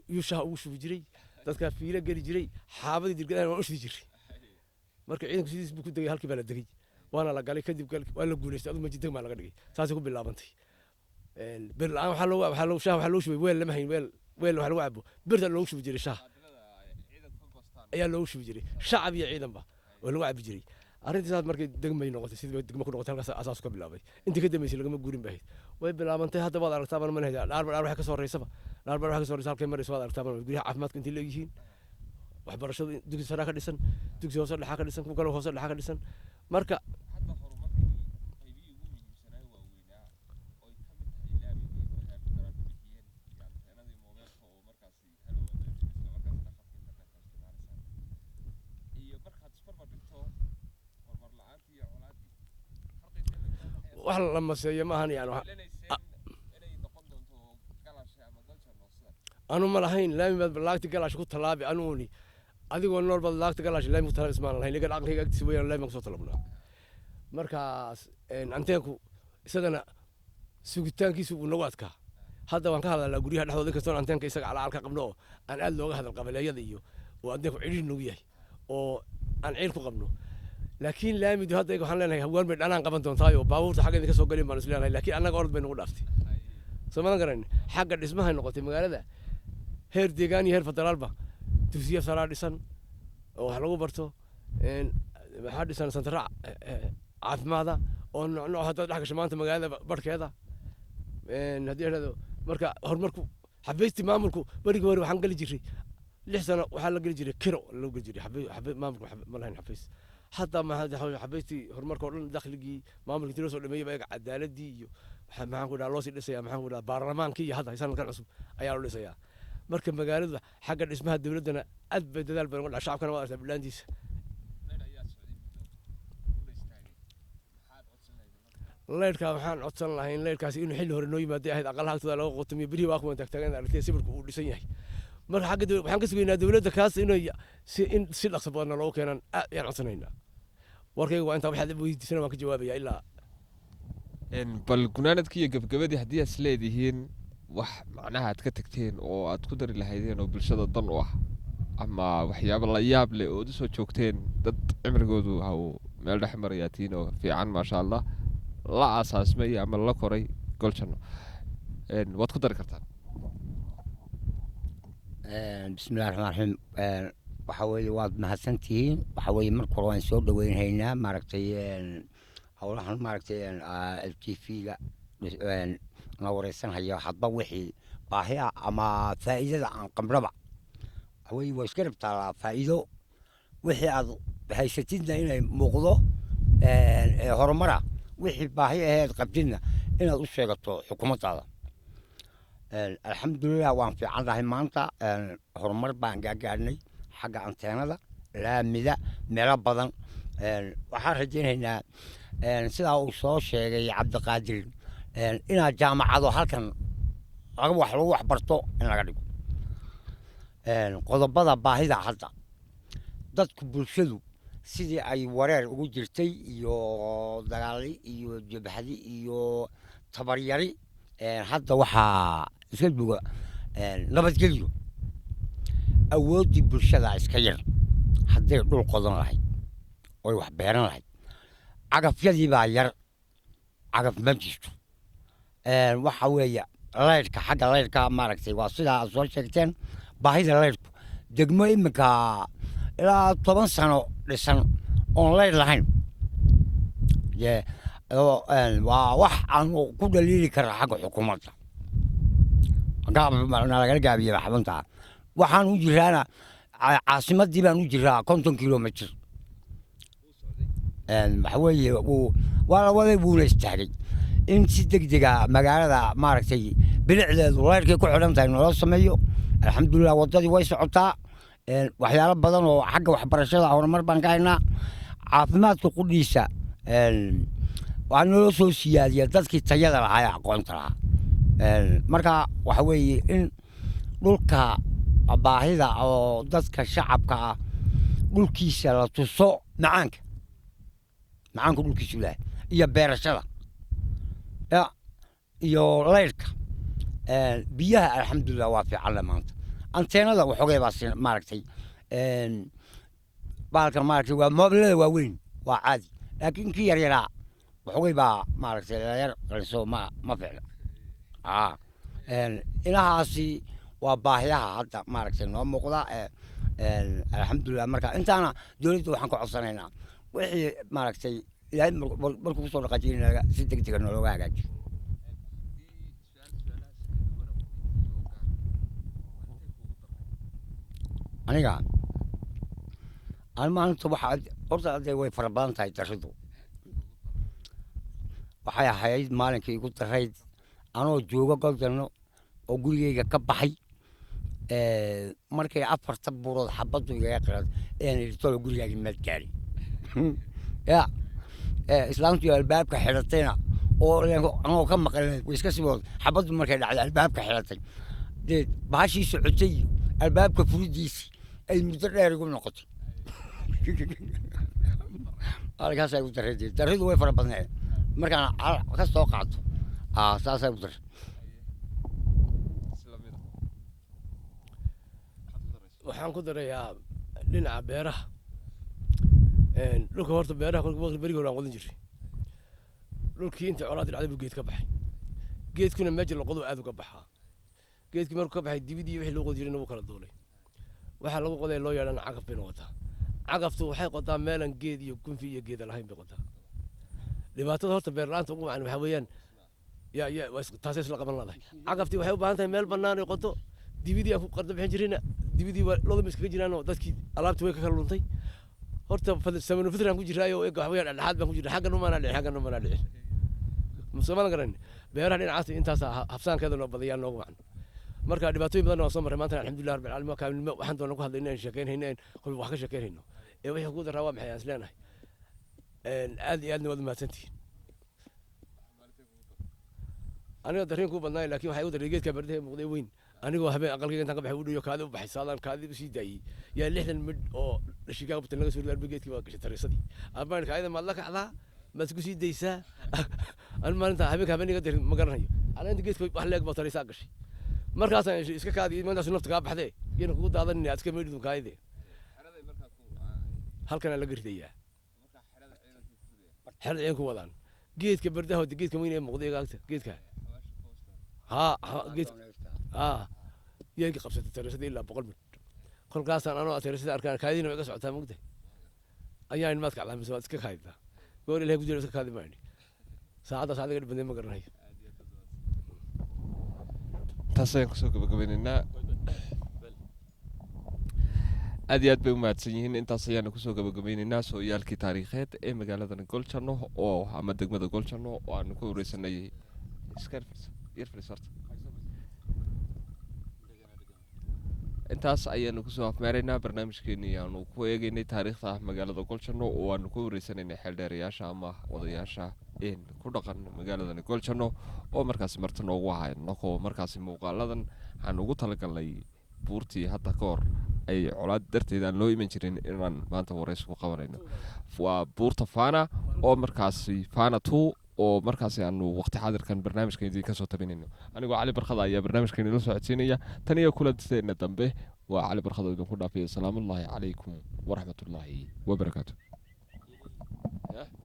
يوشها وش بجري dadka fiila gali jiray xaabadii dirgadaan waa u shidi jiray marka ciidanku sidiis buu ku dagay halkii baa la dagay waana la galay kadib waa la guuleystay adu majid degmaa laga dhigay taasi ku bilaabantay bir la'aan waxaa loo shubay weel lama hayn weel waxa lagu cabo birta loogu shubi jiray shaah ayaa loogu shubi jiray shacab iyo ciidanba oo lagu cabi jiray arrintaas markay degmay noqotay sidii degmo ku noqotay halkaas asaas ka bilaabay intii ka dambeysay lagama guurin baahayd way bilaabantay hadda waad aragtaa baan manhaj dhaar waxa ka soo horeysaba dhaar waxa ka soo horeysay halkay marayso waad aragtaa baan guriga caafimaadka intii leeyihiin waxbarashada dugsi sare ka dhisan dugsi hoose dhexe ka dhisan kuwa kale hoose dhexe ka dhisan marka wax la maseeyo ma ahan yani anu ma lahayn laami baad laagti galaash ku talaabi anuuni adigoo nool baad laagti galaash laami ku talaabi ismaan lahayn laga aqriga agtiisa weeyaan laami ku soo talabnaa markaas anteenku isagana sugitaankiisu uu nagu adkaa hadda waan ka hadalnaa guryaha dhexdooda inkastoo anteenka isaga calaalka qabno oo aan aad looga hadal qabaleeyada iyo oo anteenku cidhiir nagu yahay oo aan ciil ku qabno laakiin laamidu hadda waxaan leenahay hawaan bay dhanaan qaban doontaayoo baabuurta xagga idinka soo galin baan is leenahay laakiin annaga orod bay nagu dhaaftay soo madan garan xagga dhismaha noqotay magaalada heer deegaan iyo heer federaalba dugsiyo saraa dhisan oo wax lagu barto waxaa dhisan santara caafimaada oo nooc haddaad dhex gasho maanta magaalada barhkeeda haddii idhahdo marka horumarku xabaystii maamulku berigii hore waxaan geli jiray 6 sano waxaa la geli jiray kiro loo geli jiray maamulku ma lahayn xabays حتى ما هذا حبيتي هرمر كورن داخلي ما عمل كتير صار لما يبقى عدالتي معه كذا الله سيد سيا معه كذا برلمان كي هذا يسمى كان عصب أيار ولا سيا مركب مقالد حق اسمها الدولة أنا أثبت ذا البرنامج الشعب كان واقف بلانديس الليل كان حان عطسن لهين الليل كاسي إنه حلو هرنوي ما ده هذا أقل هذا لو قطمي بري واقف وانت تكتغن على تيسيبر كودي سيني مر حق دول حق سوينا دولة كاس إنه سيل أصبرنا لو كان يعني عطسنينا warkayga waa inta waxa weydiisana waan ka jawaabaya ilaa bal gunaanadkii gabagabadii haddii aad isleedihiin wax macnaha aad ka tagteen oo aad ku dari lahaydeen oo bulshada dan u ah ama waxyaabo la yaab leh oo soo joogteen dad cimrigoodu haw meel dhex marayaatiin oo fiican maasha Allah la asaasmay ama la koray golchano waad ku dari kartaan bismillaahir rahmaanir rahiim waxa weeye waad mahadsantihiin waxa weeye marka hore waan soo dhaweynaynaa maaragtay howlahan maaragtay TV-ga la wareysanaya hadba wixii baahi ama faa'iidada aan qabraba waxa weeye waa iska rabtaa faa'iido wixii aad haysatidna inay muuqdo horumara wixii baahi ahayd qabdina inaad u sheegato xukuumadda alxamdulillah waan fiicanahay maanta horumar baan gaarnay حاجة أنتينادا لا ميدا ملا بدن وحار هجيننا سيدا وصو شيء عبد القادر إن جامعة هذا هالكن أروح روح برتو إن غادي قد بدأ باهدا حتى dadku bulshadu sidii ay wareer ugu jirtay iyo dagaali iyo jabhadi iyo tabaryari hadda waxa iska buuga nabadgelyo awoodii bulshada iska yar haddii dhul qodan lahayd oo wax beeran lahayd cagafyadii baa yar cagaf ma jirto waxa weeye leerka xagga leerka maaragtay waa sida aad soo sheegteen baahida leerku degmo iminka ilaa 10 sano dhisan oon leer lahayn waa wax aan ku dhaliili kara xagga xukuumadda laga gaabiya xabunta waxaan u jiraana caasimadii baan u jiraa 50 kilomitir waxa weeye waa la waday buu istaagay in si degdega magaalada maaragtay bilicdeedu leerkii ku xidhan tahay nolol sameeyo alxamdulillah wadadii way socotaa waxyaalo badan oo xagga waxbarashada horumar baan ka haynaa caafimaadka qudhiisa waa noo soo siyaadiya dadkii tayada lahaa ee aqoonta lahaa marka waxa weeye in dhulka baahida oo dadka shacabka ah dhulkiisa la tuso macaanka dhulkiisu leeyahay iyo beerashada iyo leyrka biyaha alxamdulillah waa fiican maanta anteenada waxoogay baa maaragtay baalkan maaragtay waa moobilada waaweyn waa caadi laakiin kii yaryaraa waxoogay baa maaragtay yar qaliso ma ficla inahaasi waa baahiyaha hadda maaragtay noo muuqda alxamdulilah marka intaana dowladda waxaan ka codsanaynaa wixii maaragtay ilaahay markuu kusoo dhaqaajiyay si degdega noolooga hagaajiyo aniga maalinta waxaa horta hadee way fara badan tahay daridu waxay ahayd maalinkii igu darayd anoo jooga goldanno oo gurigeyga ka baxay markay 4 buurood xabaddu igaga qirad tolo gurigaagii maad gaari ya islaamtu albaabka xidhatayna oo anoo ka maqalay way iska sibood xabaddu markay dhacday albaabka xidhatay dee baashii socotay albaabka furidiisi ay muddo dheer igu noqotay halkaasay u dareeday daridu way fara badneed markaan ka soo qaato saasay u dareeday waxaan ku darayaa dhinaca beeraha dhulka horta beeraha kolka berigi hore aan qodan jiray dhulkii inta colaad dhacday buu geed ka baxay geedkuna meesha la qodo aad uga baxaa geedkii markuu ka baxay dibidii wixii loo qodi jirayna wuu kala duulay waxaa lagu qoday loo yeedhana cagaf bayna wataa cagaftu waxay qodaa meelan geed iyo gunfi iyo geeda lahayn bay qodaa dhibaatada horta beer la'aanta ugu wacan waxaa weeyaan taasay isla qaban laadahay cagaftii waxay u baahan tahay meel bannaan ay qodo dibidii aan ku qarda bixin jirayna dibidii looda ma iskaga jiraanoo dadkii alaabtii way ka kala luntay horta samano fitran ku jiraayo ega wax weeyaan dhexaad baan ku jiray xaggan umaanaa dhicin xaggan umaanaa dhicin muslimiin garan beeraha dhinacaas intaas habsaankeeda noo badayaan noogu wacan marka dhibaatooyin badan oo soo maray maanta alxamdulillah rabbil caalamiin kaamilnimo waxaan doonaa ku hadlaynaa in sheekeynayna in wax ka sheekeynayno ee wixii ku daraa waa maxay aan isleenahay aad iyo aadna waad mahadsantihiin aniga dareen ku badnaay laakiin waxay u daray geedka bardaha muuqday weyn anigoo habeen aqalkayga intaan ka baxay u dhiyo kaadi u baxay saadaan kaadi u sii daayay yaa 60 midh oo dhashigaa qabtan laga soo riday geedkii waa gashay tariisadii abaan kaayada ma la kacdaa ma isku sii daysaa an maalinta habeenka darin ma garanayo calaanta geedka wax leeg baa tariisaa gashay markaas aan iska kaadi maanta nafta ka baxday yeen ku daadan inaad iska meedid kaayade halkan la gardayaa xerada ciidanku wadaan geedka bardaha geedka weyn ee muuqday gaagta geedka geed يجي قبضة الترسة إلا بقول من كل قاس أنا الترسة أركان كايدين ويقص عتها مقدة أيام ما تكلم بس واتك كايدة قول لي بجلس كايدة معي ساعة قد بدي ما قرناي taasayaan kusoo gabagabaynaynaa aad iyo aad bay u mahadsan yihiin intaas ayaanu kusoo gabagabaynaynaa sooyaalkii taariikheed ee magaaladan Goljanno oo ama degmada Goljanno oo aanu ku wareysanay intaas ayaanu kusoo afmeeraynaa barnaamijkeennii aanu ku eegaynay taariikhda magaalada Goljanno oo aanu ku wareysanaynay xeeldheerayaasha ama odayaasha ku dhaqan magaaladan Goljanno oo markaas marti noogu ahaynoo markaas muuqaaladan aan ugu talagalnay buurtii hadda ka hor ay colaad darteed aan loo iman jirin inaan maanta wareys ku qabanayno waa buurta Faana oo markaas Faana 2 oo markaas aanu waqti xaadirkan barnaamijkeennii ka soo tabinayno anigoo Cali Barkada ayaa barnaamijkeennii la socodsiinaya tan iyo kulanteena dambe waa Cali Barkada idinku dhaafay salaamu alaykum wa rahmatullahi wa barakaatuh